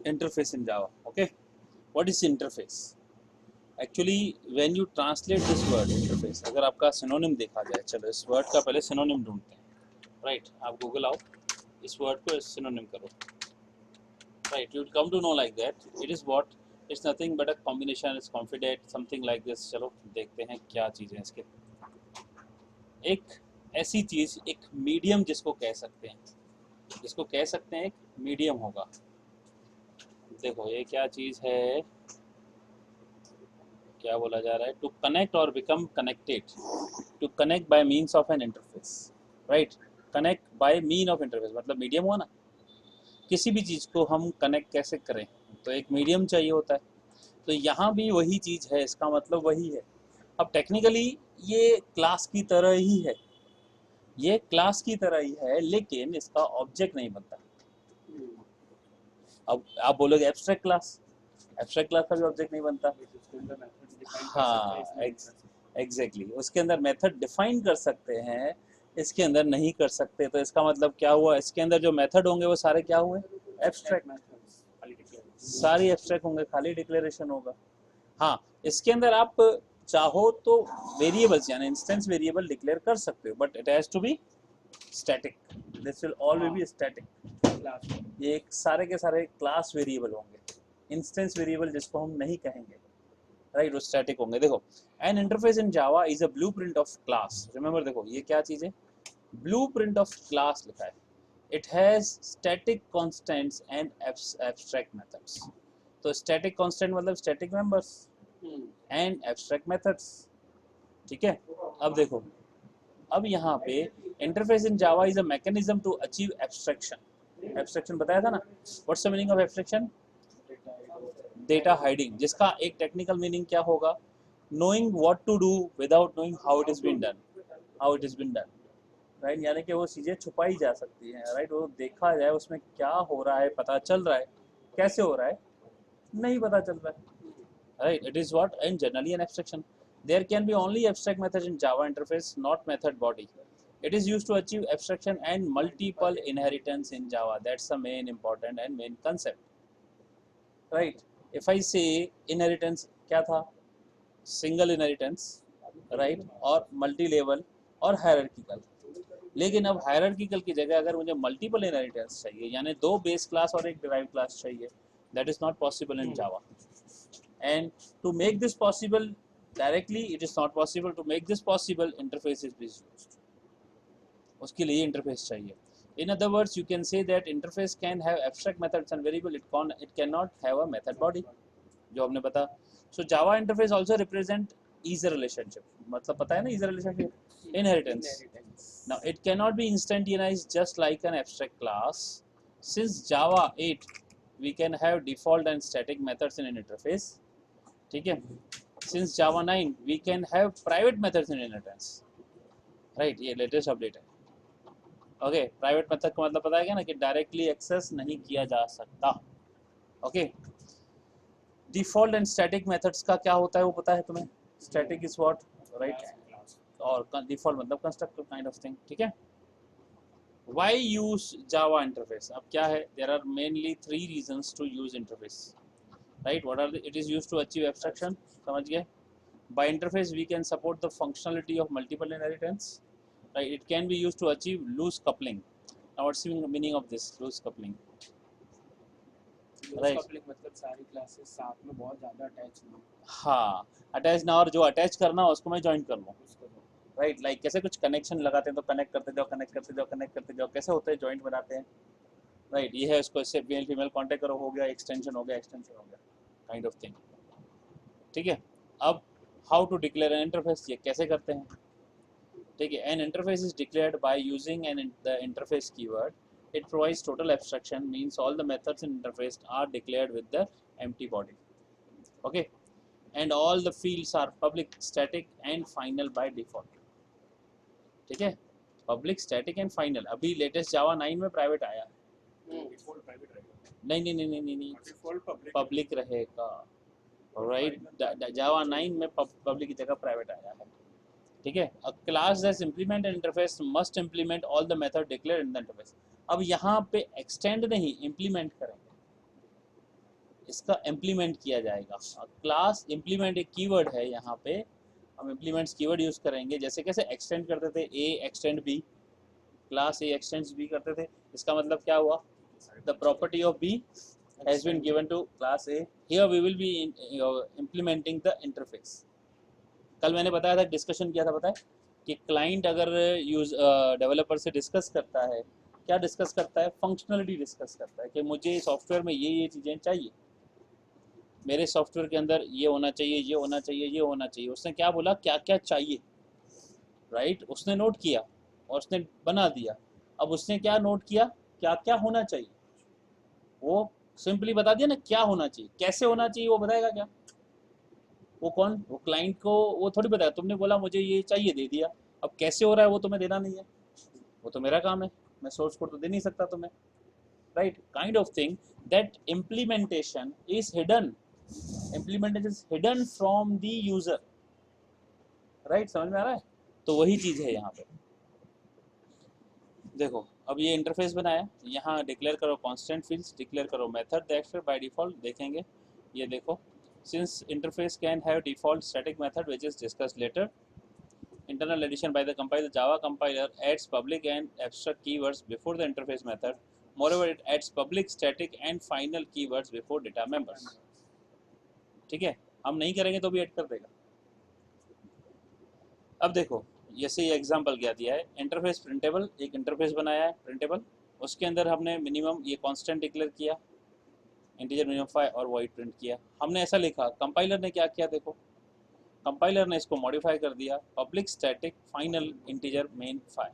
interface in Java. Okay, what is interface? Actually, when you translate this word interface, अगर आपका synonym देखा जाए, चलो इस word का पहले synonym ढूंढते हैं. Right, आप Google आओ, इस word को synonym करो. Right, you will come to know like that. It is what? It's nothing but a combination. It's confident, something like this. चलो देखते हैं क्या चीज़ है इसके. एक ऐसी चीज़, एक मीडियम जिसको कह सकते हैं, एक मीडियम होगा. देखो ये क्या चीज़ है, क्या बोला जा रहा है? टू कनेक्ट और become connected, to connect by means of an interface. Right, connect by mean of interface मतलब मीडियम हुआ ना. किसी भी चीज़ को हम कनेक्ट कैसे करें, तो एक मीडियम चाहिए होता है. तो यहाँ भी वही चीज़ है, इसका मतलब वही है. अब टेक्निकली ये क्लास की तरह ही है, लेकिन इसका ऑब्जेक्ट नहीं बनता. अब आप बोलोगे एब्स्ट्रैक्ट क्लास का भी ऑब्जेक्ट नहीं बनता. हाँ, एग्जैक्टली, उसके अंदर मेथड डिफाइन कर सकते हैं, इसके अंदर नहीं कर सकते. तो इसका मतलब क्या हुआ, इसके अंदर जो मेथड होंगे वो सारे क्या हुए? एब्स्ट्रैक्ट. सारी एब्स्ट्रैक्ट होंगे, खाली डिक्लेरेशन होगा. हाँ, इसके अंदर आप चाहो तो वेरिएबल्स यानी इंस्टेंस वेरिएबल डिक्लेयर कर सकते हो, but it has to be static. This will always be static. ये सारे के सारे क्लास वेरिएबल होंगे. इंस्टेंस वेरिएबल जिसको हम नहीं कहेंगे, राइट, वो स्टैटिक होंगे. देखो, an interface in Java is a blueprint of class. Remember, देखो ये क्या चीज़ है? ब्लूप्रिंट ऑफ क्लास लिखा है. It has static constants and abstract methods. तो स्टैटिक कांस्टेंट मतलब static members and abstract methods. ठीक है. अब देखो, अब यहाँ पे interface in Java is a mechanism to achieve abstraction. Abstraction बताया था ना. What's the meaning of abstraction? Data hiding, जिसका एक टेक्निकल मीनिंग क्या होगा? Knowing what to do without knowing how it is been done. Right, यानी कि वो चीज़ें छुपाई जा सकती हैं. राइट, वो देखा जाए उसमें क्या हो रहा है, पता चल रहा है. कैसे हो रहा है नहीं पता चल रहा है. Right, it is what and generally an abstraction. There can be only abstract methods in Java interface, not method body. It is used to achieve abstraction and multiple inheritance in Java. That's the main important and main concept. Right? If I say inheritance, क्या था? Single inheritance, right? और multi level और hierarchical. लेकिन अब hierarchical की जगह अगर मुझे multiple inheritance चाहिए, यानी दो base class और एक derived class चाहिए, that is not possible in Java. And to make this possible directly, it is not possible. To make this possible, interface is used. उसके लिए इंटरफेस चाहिए. In other words, you can say that interface can have abstract methods and variable. It cannot have a method body. जो हमने बता. So Java interface also represent ease relationship. मतलब पता है ना ease relationship? Inheritance. Now it cannot be instantaneized just like an abstract class. Since Java 8, we can have default and static methods in an interface. ठीक है? Since Java 9, we can have private methods in inheritance. Right? ये latest update है. Okay, private method का मतलब पता है क्या ना, कि डायरेक्टली एक्सेस नहीं किया जा सकता. Okay, default and static methods का क्या होता है वो पता है तुम्हें? स्टैटिक इज व्हाट, राइट, और डिफॉल्ट मतलब कंस्ट्रक्टिव काइंड ऑफ थिंग. ठीक है. Why use Java interface? अब क्या है, there are mainly 3 reasons to use interface. Right, what are it is used to achieve abstraction. समझ गए? By interface we can support the functionality of multiple inheritance. Right, it can be used to achieve loose coupling. Now what's the meaning of this loose coupling? Loose coupling मतलब सारी classes साथ में बहुत ज़्यादा attach ना. हाँ, attach ना, और जो अटैच करना हो उसको मैं ज्वाइन कर लूँ. राइट, लाइक कैसे कुछ कनेक्शन लगाते हैं तो कनेक्ट करते जाओ, कैसे होते हैं? जॉइंट बनाते हैं. राइट, ये है, उसको इससे मेल फीमेल कॉन्टेक्ट करो, हो गया एक्सटेंशन, हो गया काइंड ऑफ थिंग. ठीक है. अब how to declare an interface, ये कैसे करते हैं? ठीक है. An interface is declared by using the interface keyword. It provides total abstraction, means all the methods in interface are declared with the empty body. Okay, and all the fields are public, static and final by default. ठीक है. Public, static and final. अभी latest जावा 9 में private आया है. Default private रहेगा. नहीं, default public रहेगा. Right, जावा 9 में पब्लिक की जगह प्राइवेट आया है. ठीक है. अ class that implement N interface must implement all the method declared in the interface. अब यहाँ पे एक्सटेंड नहीं, इम्प्लीमेंट करेंगे. इसका इम्प्लीमेंट किया जाएगा। क्लास इम्प्लीमेंट एक कीवर्ड है, यहाँ पे हम इम्प्लीमेंट्स कीवर्ड यूज करेंगे। जैसे कैसे एक्सटेंड करते थे, A extend B, class A extends B करते थे, इसका मतलब क्या हुआ, the property of B has been given to class A. Here we will be implementing the interface. कल मैंने बताया था, डिस्कशन किया था, पता है कि क्लाइंट अगर यूज डेवलपर से डिस्कस करता है, क्या डिस्कस करता है, फंक्शनलिटी डिस्कस करता है कि मुझे सॉफ्टवेयर में ये चीज़ें चाहिए, मेरे सॉफ्टवेयर के अंदर ये होना चाहिए, ये होना चाहिए, ये होना चाहिए। उसने क्या बोला, क्या क्या चाहिए, राइट, उसने नोट किया और उसने बना दिया। अब उसने क्या नोट किया, क्या क्या होना चाहिए, वो सिंपली बता दिया ना क्या होना चाहिए। कैसे होना चाहिए वो बताएगा क्या, वो कौन, वो क्लाइंट को वो थोड़ी बताया, तुमने बोला मुझे ये चाहिए, दे दिया। अब कैसे हो रहा है वो तुम्हें देना नहीं है, वो तो मेरा काम है, मैं सोर्स कोड तो दे नहीं सकता तुम्हें, right. Kind of thing that implementation is hidden, implementation is hidden from the user, right, समझ में आ रहा है। तो वही चीज है यहाँ पे। देखो अब ये इंटरफेस बनाया, यहाँ डिक्लेयर करो कांस्टेंट फील्ड्स, डिक्लेयर करो मेथड दैट बाय डिफॉल्ट, देखेंगे ये देखो, since interface can have default static method which is discussed later, internal addition by the compiler, the Java compiler adds public and abstract keywords before the interface method. Moreover, it adds public, static and final keywords before data members. ठीक है, हम नहीं करेंगे तो भी add कर देगा। अब देखो जैसे ये एग्जांपल क्या दिया है, इंटरफेस प्रिंटेबल, एक इंटरफेस बनाया है प्रिंटेबल, उसके अंदर हमने मिनिमम ये कांस्टेंट डिक्लेयर किया, इंटीजर मिनिमम 5 और वॉइड प्रिंट किया। हमने ऐसा लिखा, कंपाइलर ने क्या किया, देखो कंपाइलर ने इसको मॉडिफाई कर दिया, public static final integer main 5।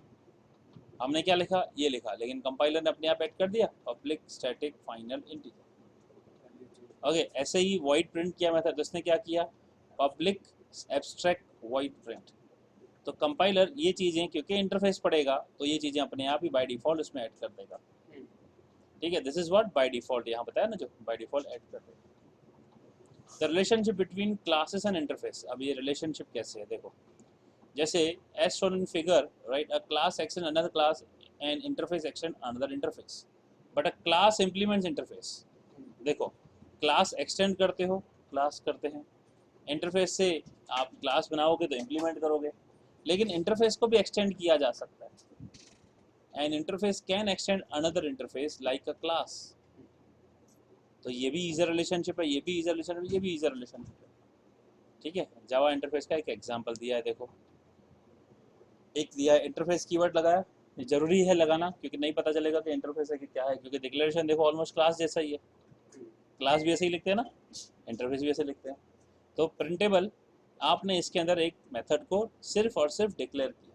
हमने क्या लिखा, ये लिखा, लेकिन कंपाइलर ने अपने आप ऐड कर दिया public static final integer. Okay, ऐसे ही वॉइड प्रिंट किया मेथड, उसने क्या किया, पब्लिक एब्स्ट्रैक्ट वॉइड प्रिंट। तो कंपाइलर ये चीज़ें क्योंकि इंटरफेस पड़ेगा तो ये चीज़ें अपने आप ही बाय डिफॉल्ट उसमें ऐड कर देगा। ठीक है, this is what by default, यहाँ बताया ना, जो बाय डिफॉल्ट ऐड कर देगा। The relationship between classes and interface, अब ये रिलेशनशिप कैसे है देखो, जैसे as shown in figure, right, a class extend another class and interface extend another interface, but a class implements interface. देखो क्लास एक्सटेंड करते हो, क्लास करते हैं, इंटरफेस से आप क्लास बनाओगे तो इंप्लीमेंट करोगे, लेकिन इंटरफेस को भी एक्सटेंड किया जा सकता है। An interface can extend another interface like a class. तो ये भी ईजर रिलेशनशिप है, ये भी ईजर रिलेशनशिप है, ये भी ईजर रिलेशनशिप है। ठीक है, जावा इंटरफेस का एक एग्जांपल दिया है, देखो एक दिया है इंटरफेस कीवर्ड लगाया, ये जरूरी है लगाना क्योंकि नहीं पता चलेगा कि इंटरफेस है कि क्या है, क्योंकि डिक्लेरेशन देखो ऑलमोस्ट क्लास जैसा ही है, क्लास भी ऐसे ही लिखते हैं ना, इंटरफेस भी ऐसे लिखते हैं। तो प्रिंटेबल, आपने इसके अंदर एक मेथड को सिर्फ और सिर्फ डिक्लेयर किया।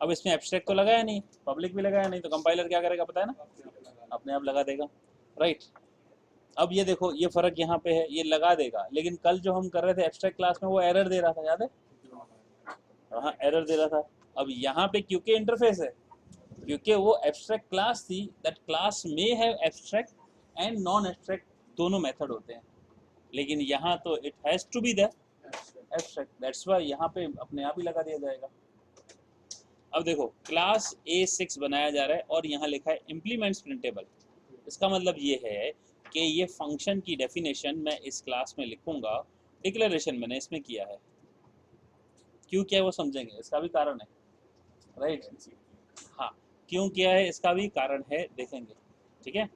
अब इसमें एब्स्ट्रैक्ट तो लगाया नहीं, पब्लिक भी लगाया नहीं, तो कंपाइलर क्या करेगा पता है ना, अपने आप लगा देगा, राइट। अब ये देखो ये फर्क यहाँ पे है, ये लगा देगा, लेकिन कल जो हम कर रहे थे एब्स्ट्रैक्ट क्लास में वो एरर दे रहा था, याद है, हाँ एरर दे रहा था। अब यहाँ पे क्योंकि इंटरफेस है, क्योंकि वो एब्स्ट्रैक्ट क्लास थी, दैट क्लास में have abstract and non abstract दोनों मेथड होते हैं, लेकिन यहाँ तो it has to be the abstract, that's why यहाँ पे अपने आप ही लगा दिया जाएगा। अब देखो क्लास A6 बनाया जा रहा है और यहाँ लिखा है इम्प्लीमेंट्स प्रिंटेबल, इसका मतलब ये है कि ये फंक्शन की डेफिनेशन मैं इस क्लास में लिखूंगा, डिक्लेरेशन मैंने इसमें किया है, क्यों किया है वो समझेंगे, इसका भी कारण है, राइट। हाँ, क्यों किया है इसका भी कारण है, देखेंगे, ठीक है।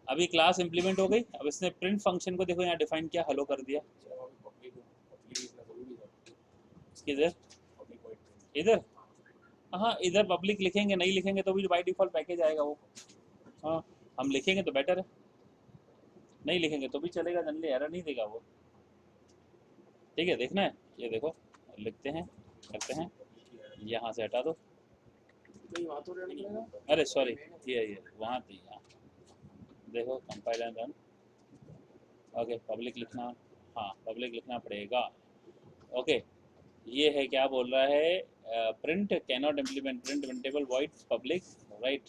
अभी क्लास इंप्लीमेंट हो गई, अब इसने प्रिंट फंक्शन को देखो यहाँ डिफाइन किया, हेलो कर दिया, किधर, इधर, हाँ इधर पब्लिक लिखेंगे, नहीं लिखेंगे तो भी बाय डिफॉल्ट पैकेज आएगा वो, हाँ हम लिखेंगे तो बेटर है, नहीं लिखेंगे तो भी चलेगा, जनरली एरर नहीं देगा वो। ठीक है, देखना है, ये देखो लिखते हैं, करते हैं, यहाँ से हटा दो, अरे सॉरी ये वहाँ थी, यहाँ देखो compile and run, okay public लिखना, हाँ पब्लिक लिखना पड़ेगा, ओके। ये है क्या बोल रहा है, print can not implement print printable void public, right,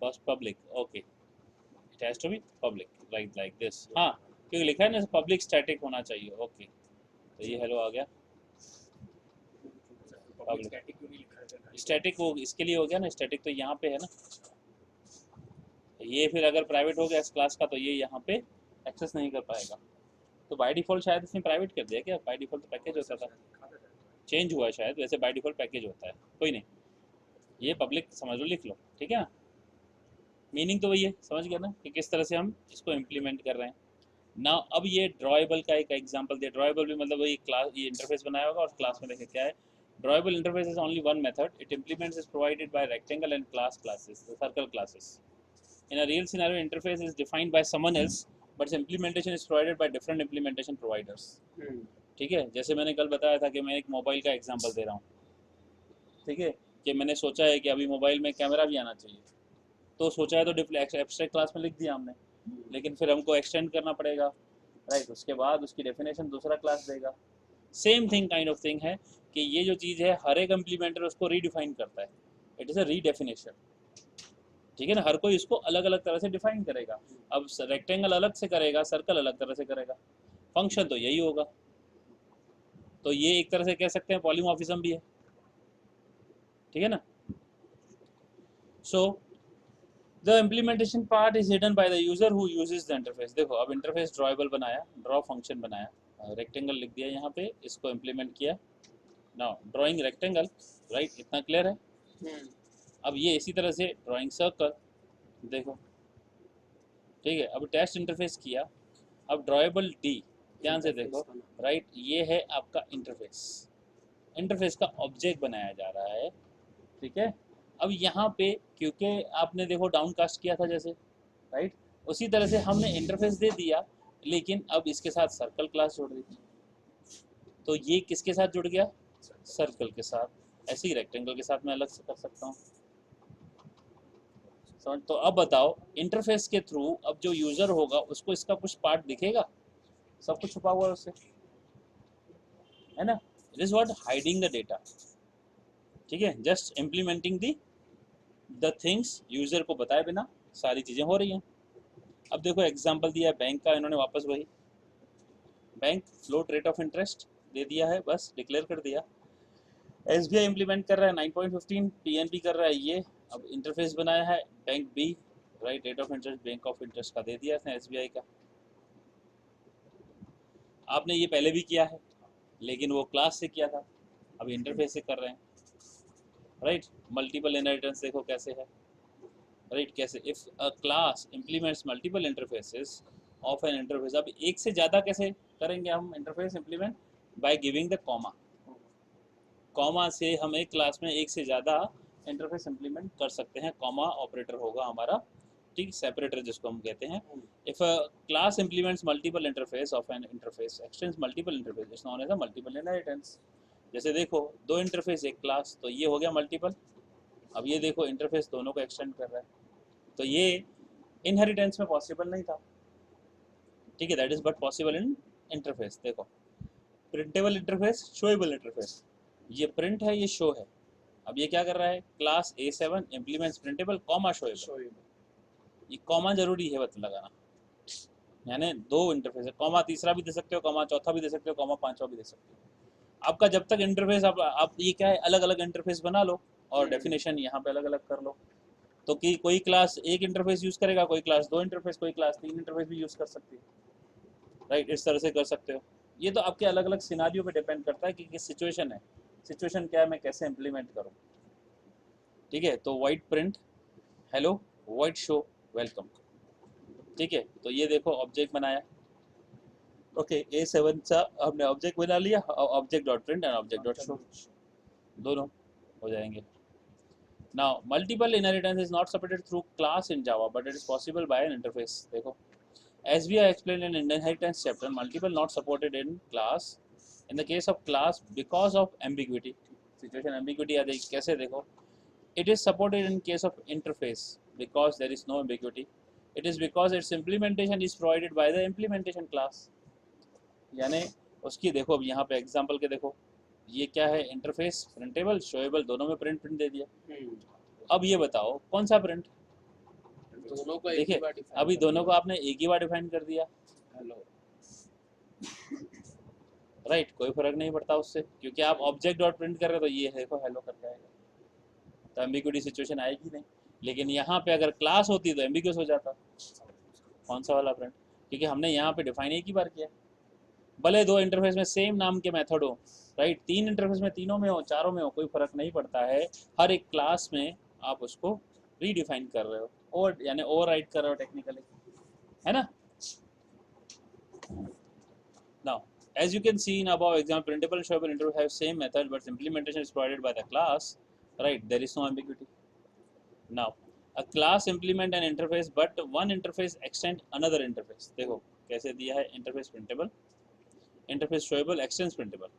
first public, okay, it has to be public, right like this, हाँ क्योंकि लिखा है ना पब्लिक स्टैटिक होना चाहिए, ओके। तो ये हेलो आ गया, स्टैटिक वो इसके लिए हो गया ना, स्टैटिक तो यहाँ पे है ना, ये फिर अगर प्राइवेट हो गया इस क्लास का तो ये यहाँ पे एक्सेस नहीं कर पाएगा। तो बाय डिफ़ॉल्ट शायद इसने प्राइवेट कर दिया क्या? बाय डिफ़ॉल्ट तो पैकेज होता था, चेंज हुआ है शायद, वैसे बाय डिफ़ॉल्ट पैकेज होता है। कोई नहीं, ये पब्लिक समझ लो, लिख लो, ठीक है ना? मीनिंग तो वही है, समझ गया ना कि किस तरह से हम इसको इम्प्लीमेंट कर रहे हैं ना। अब ये ड्रॉएबल का एक एग्जांपल दिया। ड्रॉएबल भी मतलब वही क्लास, ये इंटरफेस बनाया होगा और क्लास में देखे क्या है। Drawable interface is only one method, it implements is provided by rectangle and classes, the circle classes. In a real scenario interface is defined by someone else but its implementation is provided by different implementation providers। ठीक है, जैसे मैंने कल बताया था कि मैं एक मोबाइल का एग्जांपल दे रहा हूँ, ठीक है, कि मैंने सोचा है कि अभी मोबाइल में कैमरा भी आना चाहिए, तो सोचा है तो एब्स्ट्रैक्ट क्लास में लिख दिया हमने, लेकिन फिर हमको एक्सटेंड करना पड़ेगा, राइट। उसके बाद उसकी डेफिनेशन दूसरा क्लास देगा। Same thing kind of thing है कि ये जो चीज़ है हर एक इम्प्लीमेंटर उसको रीडिफाइन करता है, इट इज़ अ रीडेफिनेशन, ठीक है ना। हर कोई इसको अलग अलग तरह से डिफाइन करेगा। अब रेक्टेंगल अलग से करेगा, सर्कल अलग तरह से करेगा, फंक्शन तो यही होगा। तो ये एक तरह से कह सकते हैं पॉलीमॉर्फिज्म भी है, ठीक है ना। So the implementation part is hidden by the user who uses the interface. देखो अब इंटरफेस ड्रॉएबल बनाया, ड्रॉ फंक्शन बनाया, रेक्टेंगल लिख दिया यहाँ पे, इसको इम्प्लीमेंट किया। नाउ ड्राइंग रेक्टेंगल, राइट, इतना क्लियर है। अब ये इसी तरह से ड्राइंग सर्कल, देखो, ठीक है। अब टेस्ट इंटरफेस किया, अब ड्रॉएबल डी, ध्यान से देखो, राइट, ये है आपका इंटरफेस, इंटरफेस का ऑब्जेक्ट बनाया जा रहा है, ठीक है। अब यहाँ पे क्योंकि आपने देखो डाउन कास्ट किया था जैसे, राइट, उसी तरह से हमने इंटरफेस दे दिया, लेकिन अब इसके साथ सर्कल क्लास जोड़ दी, तो ये किसके साथ जुड़ गया? सर्कल के साथ। ऐसे ही रेक्टेंगल के साथ मैं अलग से कर सकता हूँ, समझ। तो अब बताओ इंटरफेस के थ्रू अब जो यूजर होगा उसको इसका कुछ पार्ट दिखेगा? सब कुछ छुपा हुआ है उससे, है ना। It is what hiding the data, ठीक है, just implementing the things, user को बताए बिना सारी चीजें हो रही हैं। अब देखो एग्जांपल दिया है बैंक का, इन्होंने वापस वही bank float rate of interest दे दिया है, बस डिक्लेयर कर दिया। एसबीआई इंप्लीमेंट कर रहा है 9.15, पीएनबी कर रहा है ये। अब इंटरफेस बनाया है bank B, right, rate of interest bank of interest का दे दिया इसने एसबीआई का। आपने ये पहले भी किया है, लेकिन वो क्लास से किया था, अब इंटरफेस से कर रहे हैं, राइट। मल्टीपल इनहेरिटेंस देखो कैसे है, राइट, कैसे if a class implements multiple interfaces of an interface. अब एक से ज़्यादा कैसे करेंगे हम interface implement? By giving the comma, comma से हम एक क्लास में एक से ज़्यादा इंटरफेस इंप्लीमेंट कर सकते हैं। कॉमा ऑपरेटर होगा हमारा, ठीक, सेपरेटर जिसको हम कहते हैं। If a class implements multiple interface of an interface extends multiple interface, it's known as a multiple inheritance. जैसे देखो दो इंटरफेस एक क्लास, तो ये हो गया मल्टीपल। अब ये देखो इंटरफेस दोनों को एक्सटेंड कर रहा है, तो ये इनहेरिटेंस में पॉसिबल नहीं था, ठीक है, that is but possible in interface. देखो प्रिंटेबल इंटरफेस, शोएबल इंटरफेस, ये प्रिंट है, ये शो है। अब ये क्या कर रहा है? Class A7 implements printable comma showable, ये कॉमा जरूरी है बत लगाना, यानी दो इंटरफेस है, कॉमा तीसरा भी दे सकते हो, कॉमा चौथा भी दे सकते हो, कॉमा पांचवा भी दे सकते हो। आपका जब तक इंटरफेस आप ये क्या है, अलग अलग इंटरफेस बना लो और डेफिनेशन यहाँ पे अलग अलग कर लो, तो कि कोई क्लास एक इंटरफेस यूज करेगा, कोई क्लास दो इंटरफेस, कोई क्लास तीन इंटरफेस भी यूज कर सकती है, राइट, इस तरह से कर सकते हो। ये तो आपके अलग अलग सिनारियो पे डिपेंड करता है कि किस सिचुएशन है, सिचुएशन क्या है, मैं कैसे इम्प्लीमेंट करूँ, ठीक है। तो white print hello, white show welcome, ठीक है। तो ये देखो ऑब्जेक्ट बनाया, ओके, A7 सा हमने ऑब्जेक्ट बना लिया, object dot print and object dot show, दोनों हो जाएंगे। Now multiple inheritance is not supported through class in Java but it is possible by N interface. देखो as we are explained in inheritance chapter, multiple not supported in class, in the case of class because of ambiguity, situation ambiguity आ जाएगी कैसे? देखो it is supported in case of interface because there is no ambiguity, it is because its implementation is provided by the implementation class। यानी उसकी देखो अब यहाँ पे example के देखो, ये क्या है, इंटरफेस प्रिंटेबल शोएबल, दोनों में प्रिंट दे दिया। अब ये बताओ कौन सा प्रिंट? दोनों को देखिए अभी दोनों को आपने एक ही बार डिफाइन कर दिया, हेलो, राइट, कोई फर्क नहीं पड़ता उससे, क्योंकि आप ऑब्जेक्ट डॉट प्रिंट कर रहे हो तो ये देखो हेलो करके आएगा, तो एम्बिग्यूटी सिचुएशन आएगी नहीं। लेकिन यहाँ पे अगर क्लास होती तो एम्बिगुअस हो जाता। कौन सा वाला फ्रेंड? क्योंकि हमने यहाँ पे डिफाइन एक ही बार किया। भले दो इंटरफेस में सेम नाम के मेथड हो, राइट, तीन इंटरफेस में तीनों में हो, चारों में हो, कोई फर्क नहीं पड़ता है। हर एक क्लास में आप उसको रीडिफाइन कर रहे हो, और यानी ओवरराइड कर रहे हो टेक्निकली, है ना। Now, as you can see in above example, printable and showable interface have same method, but implementation is provided by the class. Right? There is no ambiguity. Now, a class implement an interface, but one interface extend another interface. देखो कैसे दिया है, interface printable, interface showable, extends printable.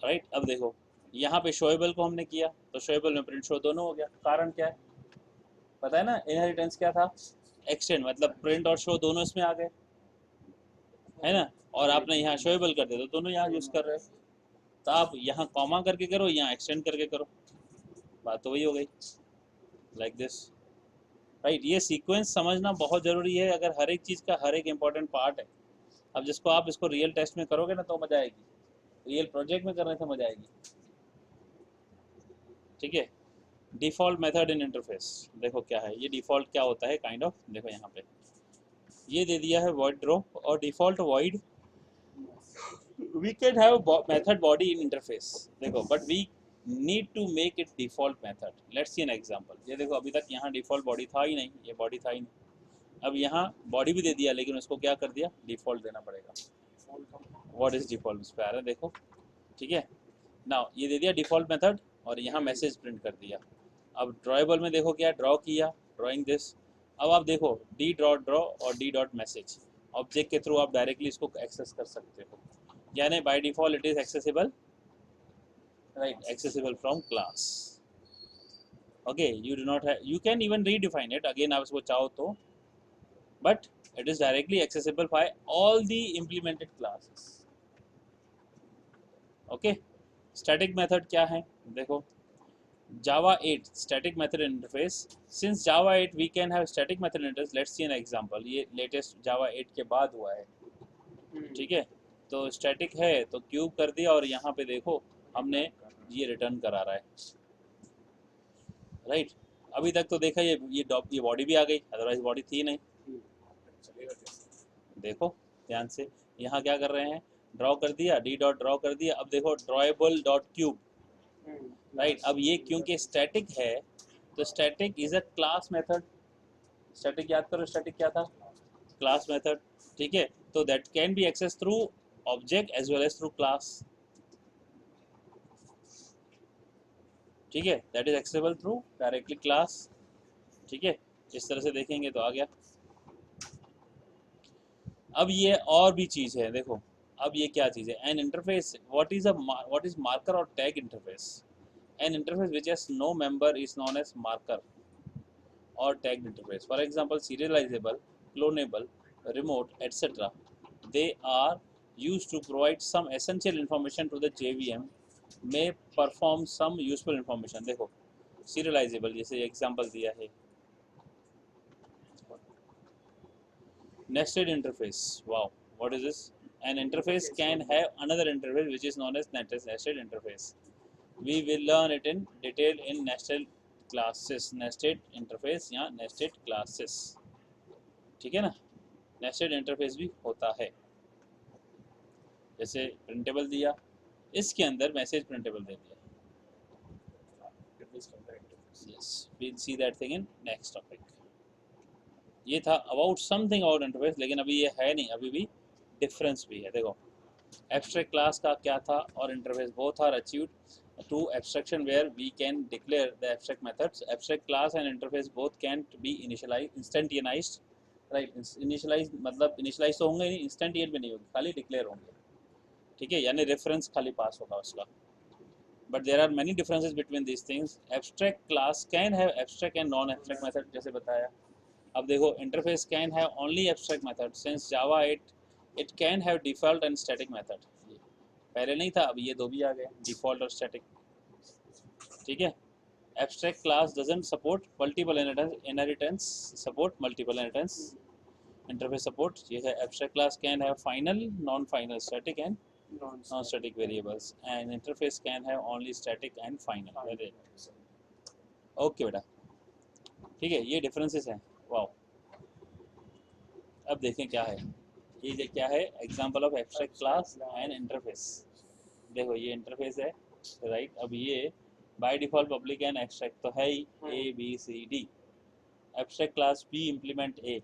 Right? अब देखो यहाँ पे showable को हमने किया तो showable में print show दोनों हो गया। कारण क्या है पता है ना, इनहेरिटेंस क्या था, एक्सटेंड, मतलब प्रिंट और शो दोनों इसमें आ गए, है ना। और आपने यहाँ शोएबल कर दिया तो दोनों यहाँ यूज कर रहे हो, तो आप यहाँ कॉमा करके करो, यहाँ एक्सटेंड करके करो, बात तो वही हो गई, लाइक दिस, राइट। ये सीक्वेंस समझना बहुत जरूरी है, अगर हर एक चीज़ का हर एक इम्पोर्टेंट पार्ट है। अब जिसको आप इसको रियल टेस्ट में करोगे ना तो मजा आएगी, रियल प्रोजेक्ट में करने से मजा आएगी, ठीक है। डिफ़ॉल्ट मेथड इन इंटरफेस, देखो क्या है ये डिफ़ॉल्ट क्या होता है, काइंड ऑफ, देखो यहाँ पे ये दे दिया है void drop और default void, we can have method body in interface, देखो, but we need to make it default method. Let's see an example. ये देखो अभी तक यहाँ default body था ही नहीं, ये body था ही नहीं, अब यहाँ body भी दे दिया लेकिन उसको क्या कर दिया, default देना पड़ेगा। what is default उस पे आ रहा है देखो, ठीक है। now ये दे दिया default method और यहाँ मैसेज प्रिंट कर दिया। अब ड्रॉएबल में देखो क्या ड्रॉ किया, ड्राइंग दिस। अब आप देखो डी डॉट ड्रॉ और डी डॉट मैसेज, ऑब्जेक्ट के थ्रू आप डायरेक्टली इसको एक्सेस कर सकते हो, यानी by default it is accessible, right, accessible from class. Okay, you do not have, you can even redefine it again आप इसको चाहो तो, but it is directly accessible bye all the implemented classes. Okay, static method क्या है देखो, Java 8 static method interface. Since Java 8 we can have static method interface. Let's see an example. ये latest Java 8 के बाद हुआ है, ठीक है। तो static है तो क्यूब कर दिया और यहाँ पे देखो हमने ये रिटर्न करा रहा है, राइट। अभी तक तो देखा ये बॉडी भी आ गई, अदरवाइज बॉडी थी नहीं। देखो ध्यान से यहाँ क्या कर रहे हैं, ड्रॉ कर दिया, डी डॉट ड्रॉ कर दिया। अब देखो ड्रॉएबल डॉट क्यूब, राइट। अब ये क्योंकि स्टैटिक है तो static is a class method, static याद करो, स्टैटिक क्या था, क्लास मेथड, ठीक है। तो that can be access through object as well as through class, ठीक है, that is accessible through directly class, ठीक है। इस तरह से देखेंगे तो आ गया। अब ये और भी चीज़ है देखो, अब ये क्या चीज़ है, an interface, what is marker और tag interface. An interface which has no member is known as marker or tagged interface. For example, serializable, clonable, remote, etc. They are used to provide some essential information to the JVM, may perform some useful information. देखो serializable जैसे example दिया है, nested interface. Wow, what is this? An interface can have another interface which is known as nested interface. We will learn it in detail in nested classes, nested interface या nested classes, ठीक है ना। nested interface भी होता है, जैसे printable दिया, इसके अंदर मैसेज printable दे दिया। yes, we'll see that thing in next topic. ये था about something about interface, लेकिन अभी ये है नहीं, अभी भी डिफरेंस भी है। देखो abstract class का क्या था और interface, both are achieved to abstraction where we can declare the abstract methods. Abstract class and interface both can't be instantiated, right? Initialize मतलब initialize तो होंगे ही नहीं, instantiate भी नहीं होगी, खाली declare होंगे, ठीक है, यानी reference खाली पास होगा उसका। But there are many differences between these things. Abstract class can have abstract and non-abstract method, जैसे बताया। अब देखो interface can have only abstract method. Since Java 8 it can have default and static method. पहले नहीं था, अब ये दो भी आ गए, डिफॉल्ट और स्टैटिक, ठीक है। Abstract class doesn't support multiple inheritance, support multiple inheritance, interface support, ये है abstract class can have final, non final, static and non static variables, and interface can have only static and final variables. Okay बेटा। ठीक है, ये differences हैं। Wow, अब देखें क्या है। ये क्या है, example of abstract class and interface. देखो ये इंटरफेस है, राइट। अब ये by default public and abstract तो है ही, A B C D. Abstract class B implement A,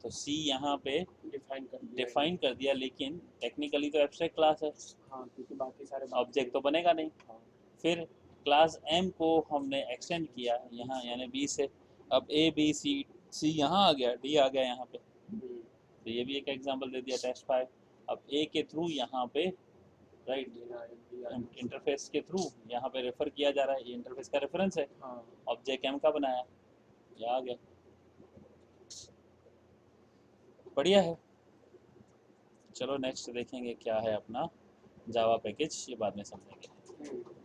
तो सी यहाँ पे डिफाइन कर दिया, लेकिन टेक्निकली तो एब्स्ट्रैक्ट क्लास है, हाँ, क्योंकि बाकी सारे ऑब्जेक्ट तो बनेगा नहीं। फिर क्लास एम को हमने एक्सटेंड किया यहाँ, यानी बी से। अब ए बी सी, सी यहाँ आ गया, डी आ गया यहाँ पे, तो ये भी एक एग्जांपल दे दिया टेस्ट 5। अब ए के थ्रू यहाँ पे, राइट, इंटरफेस के थ्रू यहाँ पे रेफर किया जा रहा है, ये इंटरफेस का रेफरेंस है, ऑब्जेक्ट एम का बनाया, ये आ गया। बढ़िया है। चलो नेक्स्ट देखेंगे क्या है अपना जावा पैकेज, ये बाद में समझेंगे।